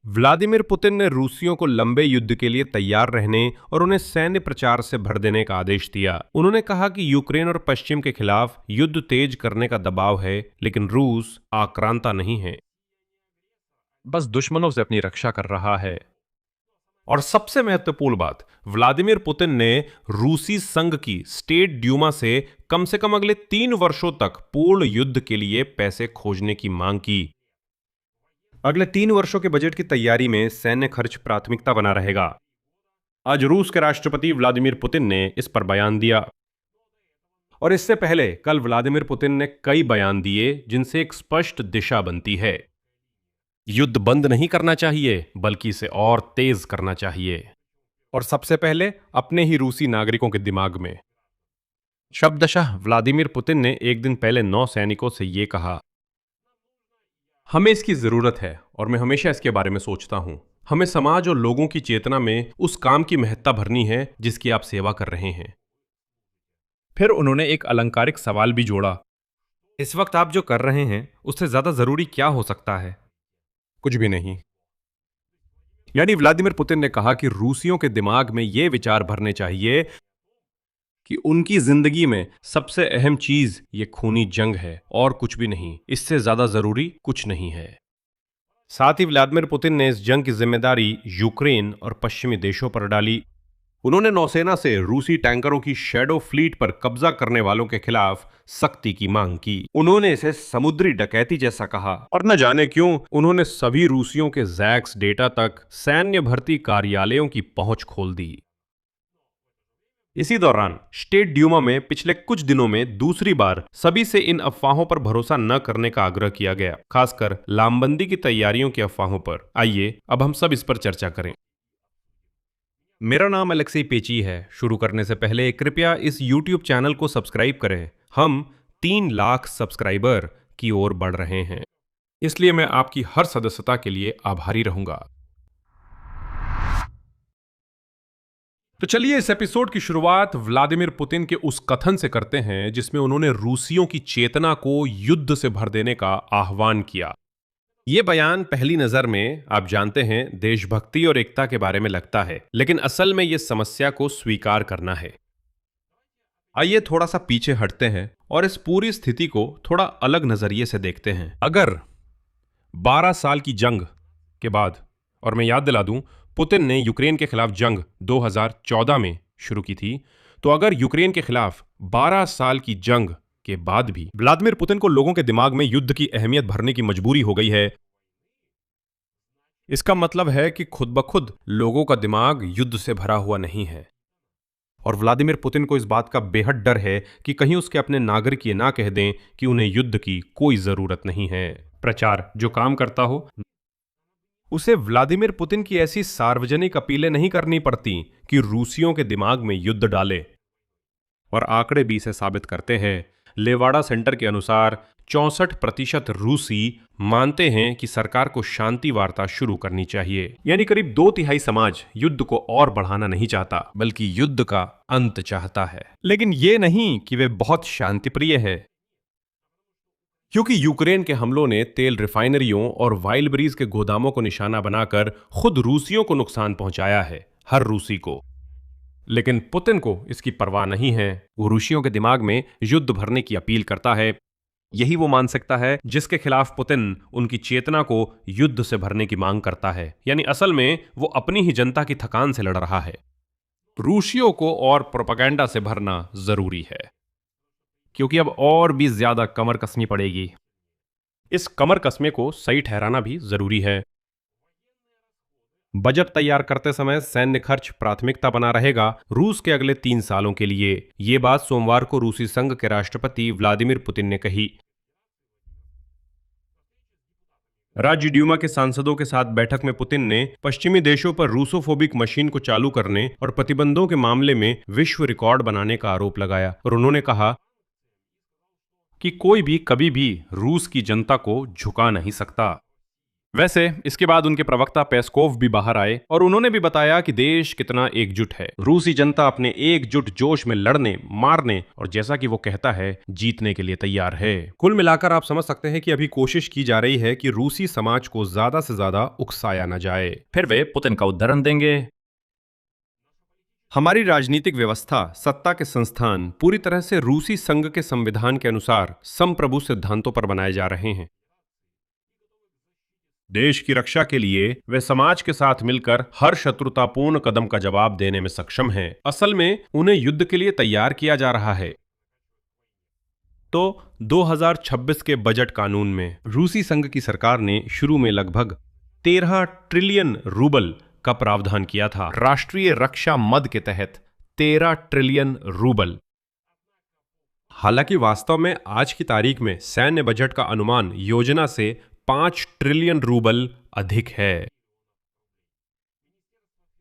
Vladimir Putin ने रूसियों को लंबे युद्ध के लिए तैयार रहने और उन्हें सैन्य प्रचार से भर देने का आदेश दिया। उन्होंने कहा कि यूक्रेन और पश्चिम के खिलाफ युद्ध तेज करने का दबाव है, लेकिन रूस आक्रांता नहीं है, बस दुश्मनों से अपनी रक्षा कर रहा है। और सबसे महत्वपूर्ण बात, व्लादिमीर पुतिन ने रूसी संघ की स्टेट ड्यूमा से कम अगले 3 वर्षों तक पूर्ण युद्ध के लिए पैसे खोजने की मांग की। अगले 3 वर्षों के बजट की तैयारी में सैन्य खर्च प्राथमिकता बना रहेगा। आज रूस के राष्ट्रपति व्लादिमीर पुतिन ने इस पर बयान दिया, और इससे पहले कल व्लादिमीर पुतिन ने कई बयान दिए जिनसे एक स्पष्ट दिशा बनती है। युद्ध बंद नहीं करना चाहिए, बल्कि इसे और तेज करना चाहिए, और सबसे पहले अपने ही रूसी नागरिकों के दिमाग में। शब्दशः व्लादिमीर पुतिन ने एक दिन पहले 9 सैनिकों से यह कहा, हमें इसकी जरूरत है और मैं हमेशा इसके बारे में सोचता हूं। हमें समाज और लोगों की चेतना में उस काम की महत्ता भरनी है जिसकी आप सेवा कर रहे हैं। फिर उन्होंने एक अलंकारिक सवाल भी जोड़ा, इस वक्त आप जो कर रहे हैं उससे ज्यादा जरूरी क्या हो सकता है? कुछ भी नहीं। यानी व्लादिमीर पुतिन ने कहा कि रूसियों के दिमाग में यह विचार भरने चाहिए कि उनकी जिंदगी में सबसे अहम चीज ये खूनी जंग है और कुछ भी नहीं, इससे ज्यादा जरूरी कुछ नहीं है। साथ ही व्लादिमीर पुतिन ने इस जंग की जिम्मेदारी यूक्रेन और पश्चिमी देशों पर डाली। उन्होंने नौसेना से रूसी टैंकरों की शैडो फ्लीट पर कब्जा करने वालों के खिलाफ सख्ती की मांग की। उन्होंने इसे समुद्री डकैती जैसा कहा, और न जाने क्यों उन्होंने सभी रूसियों के जैक्स डेटा तक सैन्य भर्ती कार्यालयों की पहुंच खोल दी। इसी दौरान स्टेट ड्यूमा में पिछले कुछ दिनों में दूसरी बार सभी से इन अफवाहों पर भरोसा न करने का आग्रह किया गया, खासकर लामबंदी की तैयारियों की अफवाहों पर। आइए अब हम सब इस पर चर्चा करें। मेरा नाम अलेक्सी पेची है। शुरू करने से पहले कृपया इस YouTube चैनल को सब्सक्राइब करें। हम 3 लाख सब्सक्राइबर की ओर बढ़ रहे हैं, इसलिए मैं आपकी हर सदस्यता के लिए आभारी रहूंगा। तो चलिए इस एपिसोड की शुरुआत व्लादिमीर पुतिन के उस कथन से करते हैं जिसमें उन्होंने रूसियों की चेतना को युद्ध से भर देने का आह्वान किया। यह बयान पहली नजर में आप जानते हैं देशभक्ति और एकता के बारे में लगता है, लेकिन असल में यह समस्या को स्वीकार करना है। आइए थोड़ा सा पीछे हटते हैं और इस पूरी स्थिति को थोड़ा अलग नजरिए से देखते हैं। अगर 12 साल की जंग के बाद, और मैं याद दिला दूं पुतिन ने यूक्रेन के खिलाफ जंग 2014 में शुरू की थी, तो अगर यूक्रेन के खिलाफ 12 साल की जंग के बाद भी व्लादिमीर पुतिन को लोगों के दिमाग में युद्ध की अहमियत भरने की मजबूरी हो गई है, इसका मतलब है कि खुद ब खुद लोगों का दिमाग युद्ध से भरा हुआ नहीं है। और व्लादिमीर पुतिन को इस बात का बेहद डर है कि कहीं उसके अपने नागरिक ये ना कह दें कि उन्हें युद्ध की कोई जरूरत नहीं है। प्रचार जो काम करता हो, उसे व्लादिमीर पुतिन की ऐसी सार्वजनिक अपीलें नहीं करनी पड़ती कि रूसियों के दिमाग में युद्ध डाले। और आंकड़े भी इसे साबित करते हैं। लेवाड़ा सेंटर के अनुसार 64% रूसी मानते हैं कि सरकार को शांति वार्ता शुरू करनी चाहिए। यानी करीब 2/3 समाज युद्ध को और बढ़ाना नहीं चाहता, बल्कि युद्ध का अंत चाहता है। लेकिन यह नहीं कि वे बहुत शांतिप्रिय है, क्योंकि यूक्रेन के हमलों ने तेल रिफाइनरियों और वाइल्डबेरीज के गोदामों को निशाना बनाकर खुद रूसियों को नुकसान पहुंचाया है, हर रूसी को। लेकिन पुतिन को इसकी परवाह नहीं है। वो रूसियों के दिमाग में युद्ध भरने की अपील करता है। यही वो मानसिकता है जिसके खिलाफ पुतिन उनकी चेतना को युद्ध से भरने की मांग करता है। यानी असल में वो अपनी ही जनता की थकान से लड़ रहा है। रूसियों को और प्रोपेगेंडा से भरना जरूरी है, क्योंकि अब और भी ज्यादा कमर कसनी पड़ेगी। इस कमर कसमे को सही ठहराना भी जरूरी है। बजट तैयार करते समय सैन्य खर्च प्राथमिकता बना रहेगा रूस के अगले 3 सालों के लिए। ये बात सोमवार को रूसी संघ के राष्ट्रपति व्लादिमीर पुतिन ने कही। राज्य ड्यूमा के सांसदों के साथ बैठक में पुतिन ने पश्चिमी देशों पर रूसोफोबिक मशीन को चालू करने और प्रतिबंधों के मामले में विश्व रिकॉर्ड बनाने का आरोप लगाया। और उन्होंने कहा कि कोई भी कभी भी रूस की जनता को झुका नहीं सकता। वैसे इसके बाद उनके प्रवक्ता पेस्कोव भी बाहर आए और उन्होंने भी बताया कि देश कितना एकजुट है। रूसी जनता अपने एकजुट जोश में लड़ने, मारने और जैसा कि वो कहता है जीतने के लिए तैयार है। कुल मिलाकर आप समझ सकते हैं कि अभी कोशिश की जा रही है कि रूसी समाज को ज्यादा से ज्यादा उकसाया न जाए, फिर वे पुतिन का उदाहरण देंगे। हमारी राजनीतिक व्यवस्था, सत्ता के संस्थान पूरी तरह से रूसी संघ के संविधान के अनुसार संप्रभु सिद्धांतों पर बनाए जा रहे हैं। देश की रक्षा के लिए वे समाज के साथ मिलकर हर शत्रुतापूर्ण कदम का जवाब देने में सक्षम हैं। असल में उन्हें युद्ध के लिए तैयार किया जा रहा है। तो 2026 के बजट कानून में रूसी संघ की सरकार ने शुरू में लगभग 13 ट्रिलियन रूबल का प्रावधान किया था। राष्ट्रीय रक्षा मद के तहत 13 ट्रिलियन रूबल। हालांकि वास्तव में आज की तारीख में सैन्य बजट का अनुमान योजना से 5 ट्रिलियन रूबल अधिक है।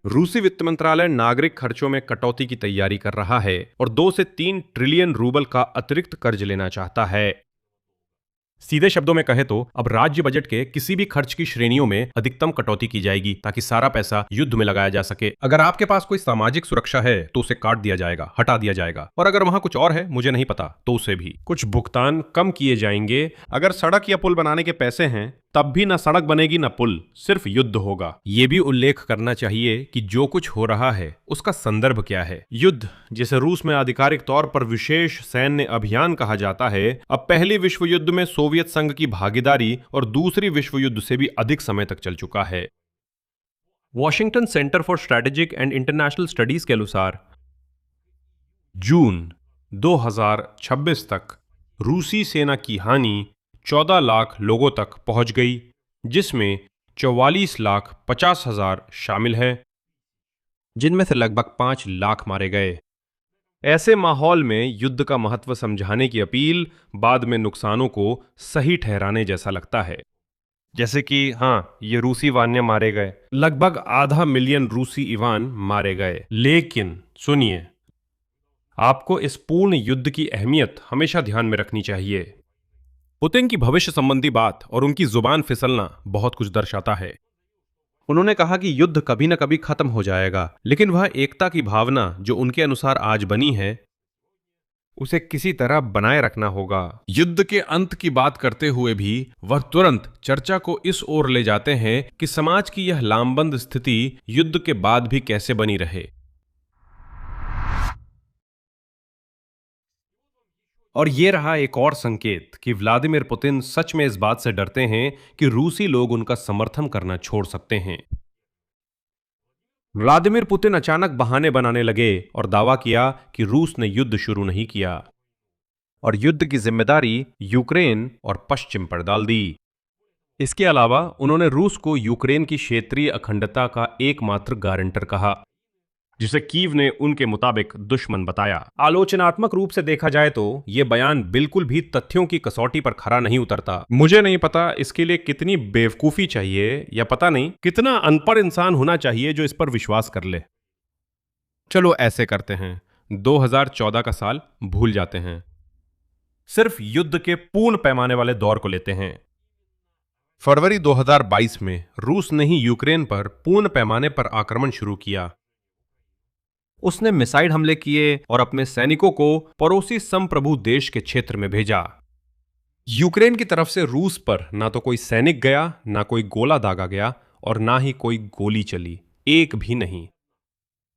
रूसी वित्त मंत्रालय नागरिक खर्चों में कटौती की तैयारी कर रहा है और 2 से 3 ट्रिलियन रूबल का अतिरिक्त कर्ज लेना चाहता है। सीधे शब्दों में कहे तो अब राज्य बजट के किसी भी खर्च की श्रेणियों में अधिकतम कटौती की जाएगी ताकि सारा पैसा युद्ध में लगाया जा सके। अगर आपके पास कोई सामाजिक सुरक्षा है तो उसे काट दिया जाएगा, हटा दिया जाएगा, और अगर वहां कुछ और है, मुझे नहीं पता, तो उसे भी कुछ भुगतान कम किए जाएंगे। अगर सड़क या पुल बनाने के पैसे हैं तब भी न सड़क बनेगी न पुल, सिर्फ युद्ध होगा। ये भी उल्लेख करना चाहिए कि जो कुछ हो रहा है उसका संदर्भ क्या है। युद्ध, जिसे रूस में आधिकारिक तौर पर विशेष सैन्य अभियान कहा जाता है, अब पहले विश्व युद्ध में सोवियत संघ की भागीदारी और दूसरी विश्व युद्ध से भी अधिक समय तक चल चुका है। Washington centre for strategic and international studies के अनुसार जून 2026 तक रूसी सेना की हानि 14 लाख लोगों तक पहुंच गई, जिसमें 44,50,000 शामिल है, जिनमें से लगभग 5 लाख मारे गए। ऐसे माहौल में युद्ध का महत्व समझाने की अपील बाद में नुकसानों को सही ठहराने जैसा लगता है। जैसे कि हाँ, ये रूसी वान्य मारे गए, लगभग 500,000 रूसी इवान मारे गए। लेकिन सुनिए, आपको इस पूर्ण युद्ध की अहमियत हमेशा ध्यान में रखनी चाहिए। पुतिन की भविष्य संबंधी बात और उनकी जुबान फिसलना बहुत कुछ दर्शाता है। उन्होंने कहा कि युद्ध कभी न कभी खत्म हो जाएगा, लेकिन वह एकता की भावना जो उनके अनुसार आज बनी है, उसे किसी तरह बनाए रखना होगा। युद्ध के अंत की बात करते हुए भी वह तुरंत चर्चा को इस ओर ले जाते हैं कि समाज की यह लामबंद स्थिति युद्ध के बाद भी कैसे बनी रहे। और ये रहा एक और संकेत कि व्लादिमीर पुतिन सच में इस बात से डरते हैं कि रूसी लोग उनका समर्थन करना छोड़ सकते हैं। व्लादिमीर पुतिन अचानक बहाने बनाने लगे और दावा किया कि रूस ने युद्ध शुरू नहीं किया और युद्ध की जिम्मेदारी यूक्रेन और पश्चिम पर डाल दी। इसके अलावा उन्होंने रूस को यूक्रेन की क्षेत्रीय अखंडता का एकमात्र गारंटर कहा, जिसे कीव ने उनके मुताबिक दुश्मन बताया। आलोचनात्मक रूप से देखा जाए तो यह बयान बिल्कुल भी तथ्यों की कसौटी पर खरा नहीं उतरता। मुझे नहीं पता इसके लिए कितनी बेवकूफी चाहिए या पता नहीं कितना अनपढ़ इंसान होना चाहिए जो इस पर विश्वास कर ले। चलो ऐसे करते हैं, 2014 का साल भूल जाते हैं, सिर्फ युद्ध के पूर्ण पैमाने वाले दौर को लेते हैं। फरवरी 2022 में रूस ने ही यूक्रेन पर पूर्ण पैमाने पर आक्रमण शुरू किया। उसने मिसाइल हमले किए और अपने सैनिकों को पड़ोसी संप्रभु देश के क्षेत्र में भेजा। यूक्रेन की तरफ से रूस पर ना तो कोई सैनिक गया, ना कोई गोला दागा गया और ना ही कोई गोली चली, एक भी नहीं।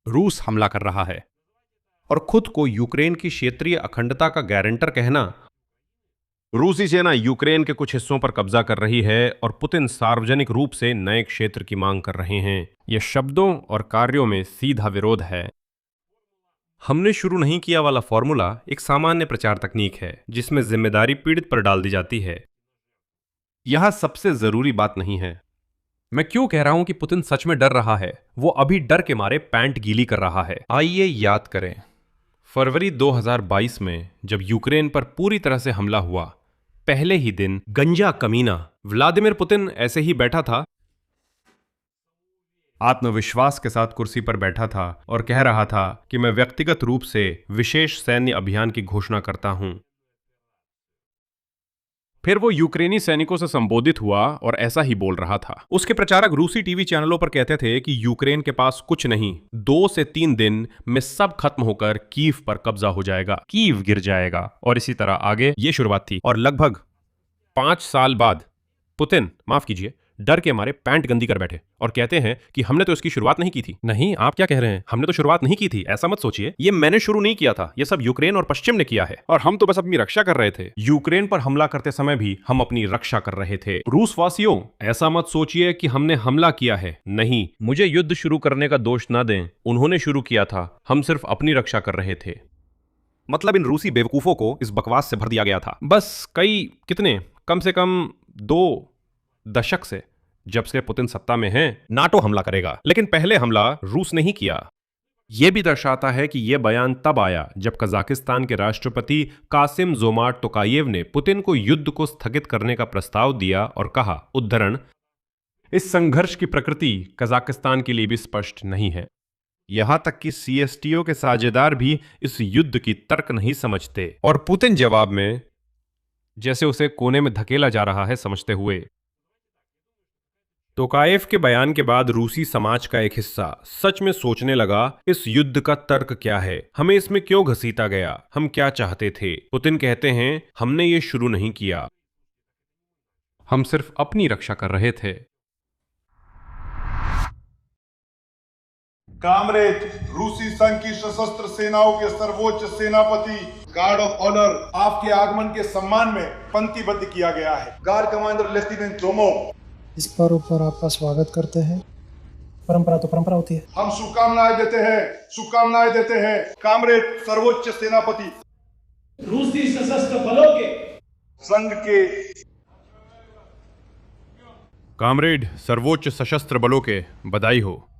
रूस हमला कर रहा है और खुद को यूक्रेन की क्षेत्रीय अखंडता का गारंटर कहना। रूसी सेना यूक्रेन के कुछ हिस्सों पर कब्जा कर रही है और पुतिन सार्वजनिक रूप से नए क्षेत्र की मांग कर रहे हैं। यह शब्दों और कार्यों में सीधा विरोध है। हमने शुरू नहीं किया वाला फॉर्मूला एक सामान्य प्रचार तकनीक है जिसमें जिम्मेदारी पीड़ित पर डाल दी जाती है। यह सबसे जरूरी बात नहीं है। मैं क्यों कह रहा हूं कि पुतिन सच में डर रहा है? वो अभी डर के मारे पैंट गीली कर रहा है। आइए याद करें, फरवरी 2022 में जब यूक्रेन पर पूरी तरह से हमला हुआ, पहले ही दिन गंजा कमीना व्लादिमीर पुतिन ऐसे ही बैठा था, आत्मविश्वास के साथ कुर्सी पर बैठा था और कह रहा था कि मैं व्यक्तिगत रूप से विशेष सैन्य अभियान की घोषणा करता हूं। फिर वो यूक्रेनी सैनिकों से संबोधित हुआ और ऐसा ही बोल रहा था। उसके प्रचारक रूसी टीवी चैनलों पर कहते थे कि यूक्रेन के पास कुछ नहीं, 2 से 3 दिन में सब खत्म होकर कीव पर कब्जा हो जाएगा, कीव गिर जाएगा, और इसी तरह आगे। ये शुरुआत थी और लगभग 5 साल बाद पुतिन, माफ कीजिए, डर के मारे पैंट गंदी कर बैठे और कहते हैं कि हमने तो इसकी शुरुआत नहीं की थी। नहीं, आप क्या कह रहे हैं? हमने तो शुरुआत नहीं की थी, ऐसा मत सोचिए। ये मैंने शुरू नहीं किया था, ये सब यूक्रेन और पश्चिम ने किया है, और हम तो बस अपनी रक्षा कर रहे थे। यूक्रेन पर हमला करते समय भी हम अपनी रक्षा कर रहे थे। रूस वासियों, ऐसा मत सोचिए कि हमने हमला किया है। नहीं, मुझे युद्ध शुरू करने का दोष ना दें, उन्होंने शुरू किया था, हम सिर्फ अपनी रक्षा कर रहे थे। मतलब इन रूसी बेवकूफों को इस बकवास से भर दिया गया था। बस कितने कम से कम 2 दशक से, जब से पुतिन सत्ता में हैं, नाटो हमला करेगा। लेकिन पहले हमला रूस ने ही किया। यह भी दर्शाता है कि यह बयान तब आया जब कजाकिस्तान के राष्ट्रपति कासिम जोमार्ट तोकायेव ने पुतिन को युद्ध को स्थगित करने का प्रस्ताव दिया और कहा, उद्धरण, इस संघर्ष की प्रकृति कजाकिस्तान के लिए भी स्पष्ट नहीं है। यहां तक कि सीएसटीओ के साझेदार भी इस युद्ध की तर्क नहीं समझते। और पुतिन जवाब में जैसे उसे कोने में धकेला जा रहा है समझते हुए। तोकायेव के बयान के बाद रूसी समाज का एक हिस्सा सच में सोचने लगा, इस युद्ध का तर्क क्या है, हमें इसमें क्यों घसीटा गया, हम क्या चाहते थे। पुतिन कहते हैं, हमने ये शुरू नहीं किया, हम सिर्फ अपनी रक्षा कर रहे थे। कामरेड, रूसी संघ की सशस्त्र सेनाओं के सर्वोच्च सेनापति, गार्ड ऑफ ऑनर, आपके आगमन के सम्मान में पंक्तिबद्ध किया गया है। गार्ड कमांडर लेफ्टिनेंट जोमोव इस पर ऊपर आपका स्वागत करते हैं। परंपरा तो परंपरा होती है। हम शुभकामनाएं देते हैं कामरेड सर्वोच्च सेनापति, रूसी सशस्त्र बलों के संघ के कामरेड सर्वोच्च सशस्त्र बलों के, बधाई हो।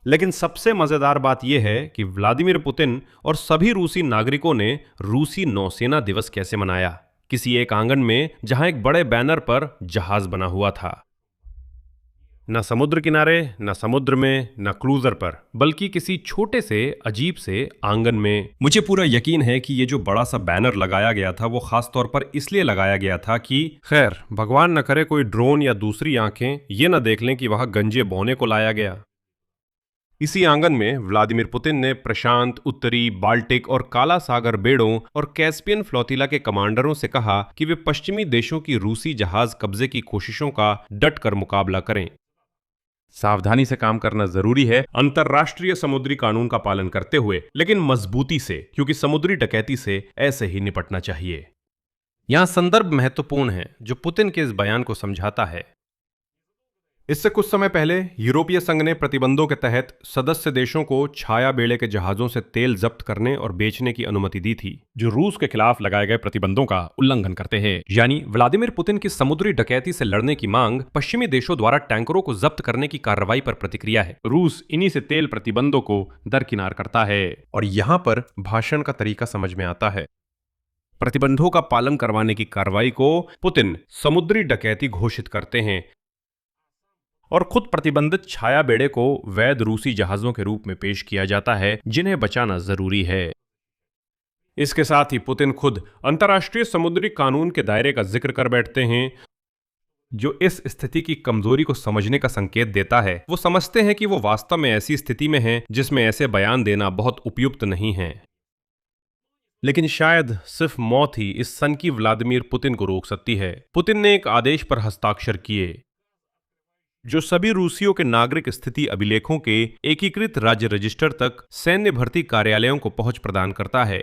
लेकिन सबसे मजेदार बात यह है कि व्लादिमीर पुतिन और सभी रूसी नागरिकों ने रूसी नौसेना दिवस कैसे मनाया, किसी एक आंगन में जहां एक बड़े बैनर पर जहाज बना हुआ था। न समुद्र किनारे, न समुद्र में, न क्रूजर पर, बल्कि किसी छोटे से अजीब से आंगन में। मुझे पूरा यकीन है कि ये जो बड़ा सा बैनर लगाया गया था वो खास तौर पर इसलिए लगाया गया था कि खैर भगवान न करे कोई ड्रोन या दूसरी आंखें ये न देख लें कि वहां गंजे बोने को लाया गया। इसी आंगन में व्लादिमीर पुतिन ने प्रशांत, उत्तरी, बाल्टिक और काला सागर बेड़ों और कैस्पियन फ्लोटिला के कमांडरों से कहा कि वे पश्चिमी देशों की रूसी जहाज कब्जे की कोशिशों का डट कर मुकाबला करें। सावधानी से काम करना जरूरी है, अंतर्राष्ट्रीय समुद्री कानून का पालन करते हुए, लेकिन मजबूती से, क्योंकि समुद्री डकैती से ऐसे ही निपटना चाहिए। यहां संदर्भ महत्वपूर्ण है जो पुतिन के इस बयान को समझाता है। इससे कुछ समय पहले यूरोपीय संघ ने प्रतिबंधों के तहत सदस्य देशों को छाया बेड़े के जहाजों से तेल जब्त करने और बेचने की अनुमति दी थी, जो रूस के खिलाफ लगाए गए प्रतिबंधों का उल्लंघन करते हैं। यानी व्लादिमीर पुतिन की समुद्री डकैती से लड़ने की मांग पश्चिमी देशों द्वारा टैंकरों को जब्त करने की कार्रवाई पर प्रतिक्रिया है। रूस इन्हीं से तेल प्रतिबंधों को दरकिनार करता है। और यहां पर भाषण का तरीका समझ में आता है। प्रतिबंधों का पालन करवाने की कार्रवाई को पुतिन समुद्री डकैती घोषित करते हैं और खुद प्रतिबंधित छाया बेड़े को वैध रूसी जहाजों के रूप में पेश किया जाता है, जिन्हें बचाना जरूरी है। इसके साथ ही पुतिन खुद अंतर्राष्ट्रीय समुद्री कानून के दायरे का जिक्र कर बैठते हैं, जो इस स्थिति की कमजोरी को समझने का संकेत देता है। वो समझते हैं कि वो वास्तव में ऐसी स्थिति में हैं जिसमें ऐसे बयान देना बहुत उपयुक्त नहीं है। लेकिन शायद सिर्फ मौत ही इस सनकी व्लादिमीर पुतिन को रोक सकती है। पुतिन ने एक आदेश पर हस्ताक्षर किए जो सभी रूसियों के नागरिक स्थिति अभिलेखों के एकीकृत राज्य रजिस्टर तक सैन्य भर्ती कार्यालयों को पहुंच प्रदान करता है।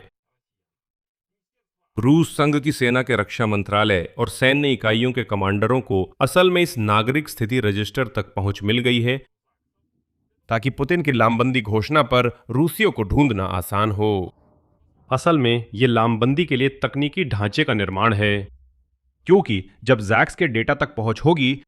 रूस संघ की सेना के रक्षा मंत्रालय और सैन्य इकाइयों के कमांडरों को असल में इस नागरिक स्थिति रजिस्टर तक पहुंच मिल गई है, ताकि पुतिन की लामबंदी घोषणा पर रूसियों को ढूंढना आसान हो। असल में यह लामबंदी के लिए तकनीकी ढांचे का निर्माण है, क्योंकि जब जैक्स के डेटा तक पहुंच होगी,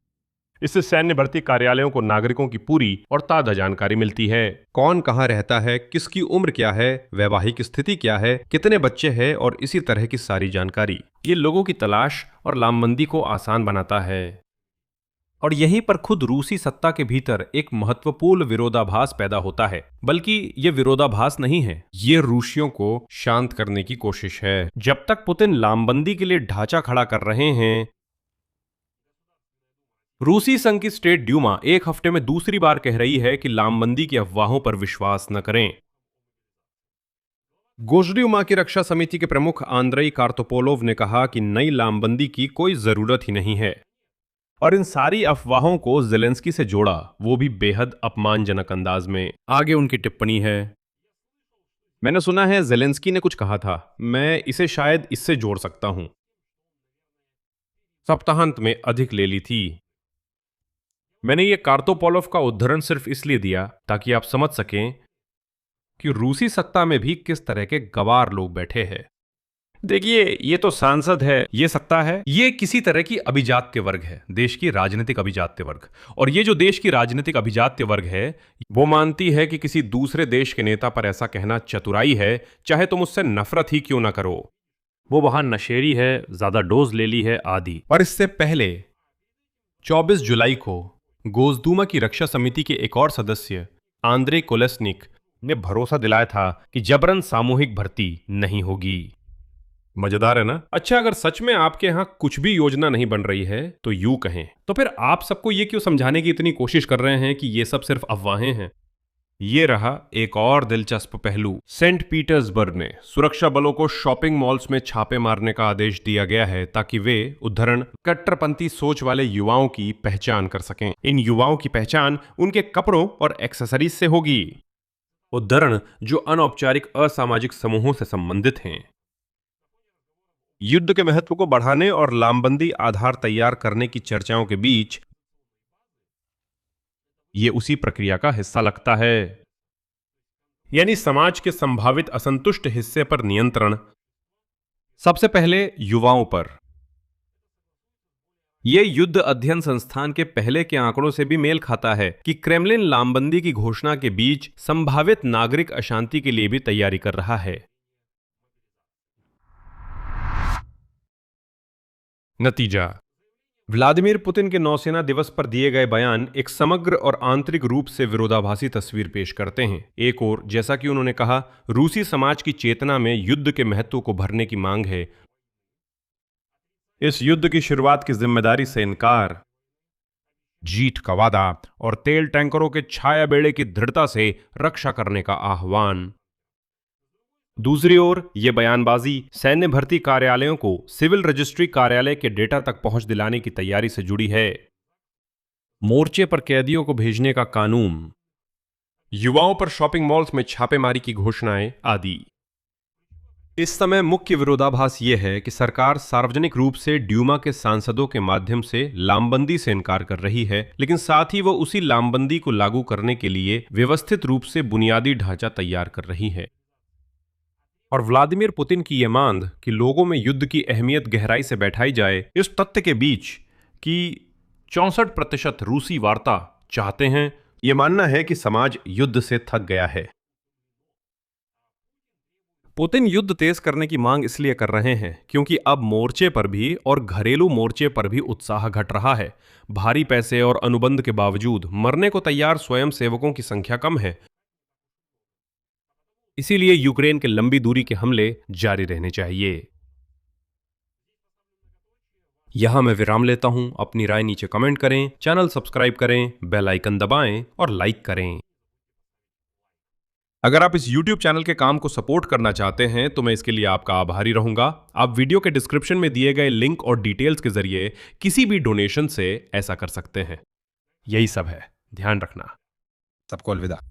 इससे सैन्य भर्ती कार्यालयों को नागरिकों की पूरी और ताजा जानकारी मिलती है। कौन कहां रहता है, किसकी उम्र क्या है, वैवाहिक स्थिति क्या है, कितने बच्चे हैं और इसी तरह की सारी जानकारी। ये लोगों की तलाश और लामबंदी को आसान बनाता है। और यहीं पर खुद रूसी सत्ता के भीतर एक महत्वपूर्ण विरोधाभास पैदा होता है। बल्कि ये विरोधाभास नहीं है, ये रूसियों को शांत करने की कोशिश है। जब तक पुतिन लामबंदी के लिए ढांचा खड़ा कर रहे हैं, रूसी संघ की स्टेट ड्यूमा एक हफ्ते में दूसरी बार कह रही है कि लामबंदी की अफवाहों पर विश्वास न करें। गोजड्यूमा की रक्षा समिति के प्रमुख आंद्रेई कार्तोपोलोव ने कहा कि नई लामबंदी की कोई जरूरत ही नहीं है और इन सारी अफवाहों को जेलेंस्की से जोड़ा, वो भी बेहद अपमानजनक अंदाज में। आगे उनकी टिप्पणी है, मैंने सुना है जेलेंस्की ने कुछ कहा था, मैं इसे शायद इससे जोड़ सकता हूं, सप्ताहांत में अधिक ले ली थी। मैंने ये कार्तोपोलोव का उद्धरण सिर्फ इसलिए दिया ताकि आप समझ सकें कि रूसी सत्ता में भी किस तरह के गवार लोग बैठे हैं। देखिए, ये तो सांसद है, ये सत्ता है, ये किसी तरह की अभिजात्य वर्ग है, देश की राजनीतिक अभिजात्य वर्ग। और ये जो देश की राजनीतिक अभिजात्य वर्ग है, वो मानती है कि किसी दूसरे देश के नेता पर ऐसा कहना चतुराई है, चाहे तुम उससे नफरत ही क्यों ना करो। वो वहां नशेड़ी है, ज्यादा डोज ले ली है आदि। और इससे पहले 24 जुलाई को गोजदूमा की रक्षा समिति के एक और सदस्य आंद्रे कोलेस्निक ने भरोसा दिलाया था कि जबरन सामूहिक भर्ती नहीं होगी। मजेदार है ना? अच्छा, अगर सच में आपके यहां कुछ भी योजना नहीं बन रही है तो यूं कहें, तो फिर आप सबको ये क्यों समझाने की इतनी कोशिश कर रहे हैं कि ये सब सिर्फ अफवाहें हैं? ये रहा एक और दिलचस्प पहलू। सेंट पीटर्सबर्ग ने सुरक्षा बलों को शॉपिंग मॉल्स में छापे मारने का आदेश दिया गया है ताकि वे उद्धरण कट्टरपंथी सोच वाले युवाओं की पहचान कर सकें। इन युवाओं की पहचान उनके कपड़ों और एक्सेसरीज से होगी, उद्धरण जो अनौपचारिक असामाजिक समूहों से संबंधित हैं। युद्ध के महत्व को बढ़ाने और लामबंदी आधार तैयार करने की चर्चाओं के बीच ये उसी प्रक्रिया का हिस्सा लगता है, यानी समाज के संभावित असंतुष्ट हिस्से पर नियंत्रण, सबसे पहले युवाओं पर। यह युद्ध अध्ययन संस्थान के पहले के आंकड़ों से भी मेल खाता है कि क्रेमलिन लामबंदी की घोषणा के बीच संभावित नागरिक अशांति के लिए भी तैयारी कर रहा है। नतीजा, व्लादिमीर पुतिन के नौसेना दिवस पर दिए गए बयान एक समग्र और आंतरिक रूप से विरोधाभासी तस्वीर पेश करते हैं। एक ओर, जैसा कि उन्होंने कहा, रूसी समाज की चेतना में युद्ध के महत्व को भरने की मांग है। इस युद्ध की शुरुआत की जिम्मेदारी से इनकार, जीत का वादा और तेल टैंकरों के छाया बेड़े की दृढ़ता से रक्षा करने का आह्वान। दूसरी ओर, यह बयानबाजी सैन्य भर्ती कार्यालयों को सिविल रजिस्ट्री कार्यालय के डेटा तक पहुंच दिलाने की तैयारी से जुड़ी है। मोर्चे पर कैदियों को भेजने का कानून, युवाओं पर शॉपिंग मॉल्स में छापेमारी की घोषणाएं आदि। इस समय मुख्य विरोधाभास यह है कि सरकार सार्वजनिक रूप से ड्यूमा के सांसदों के माध्यम से लामबंदी से इनकार कर रही है, लेकिन साथ ही वह उसी लामबंदी को लागू करने के लिए व्यवस्थित रूप से बुनियादी ढांचा तैयार कर रही है। और व्लादिमीर पुतिन की यह मांग कि लोगों में युद्ध की अहमियत गहराई से बैठाई जाए, इस तथ्य के बीच कि 64% रूसी वार्ता चाहते हैं, यह मानना है कि समाज युद्ध से थक गया है। पुतिन युद्ध तेज करने की मांग इसलिए कर रहे हैं क्योंकि अब मोर्चे पर भी और घरेलू मोर्चे पर भी उत्साह घट रहा है। भारी पैसे और अनुबंध के बावजूद मरने को तैयार स्वयंसेवकों की संख्या कम है। इसीलिए यूक्रेन के लंबी दूरी के हमले जारी रहने चाहिए। यहां मैं विराम लेता हूं। अपनी राय नीचे कमेंट करें, चैनल सब्सक्राइब करें, बेल आइकन दबाएं और लाइक करें। अगर आप इस YouTube चैनल के काम को सपोर्ट करना चाहते हैं तो मैं इसके लिए आपका आभारी रहूंगा। आप वीडियो के डिस्क्रिप्शन में दिए गए लिंक और डिटेल्स के जरिए किसी भी डोनेशन से ऐसा कर सकते हैं। यही सब है, ध्यान रखना। सबको अलविदा।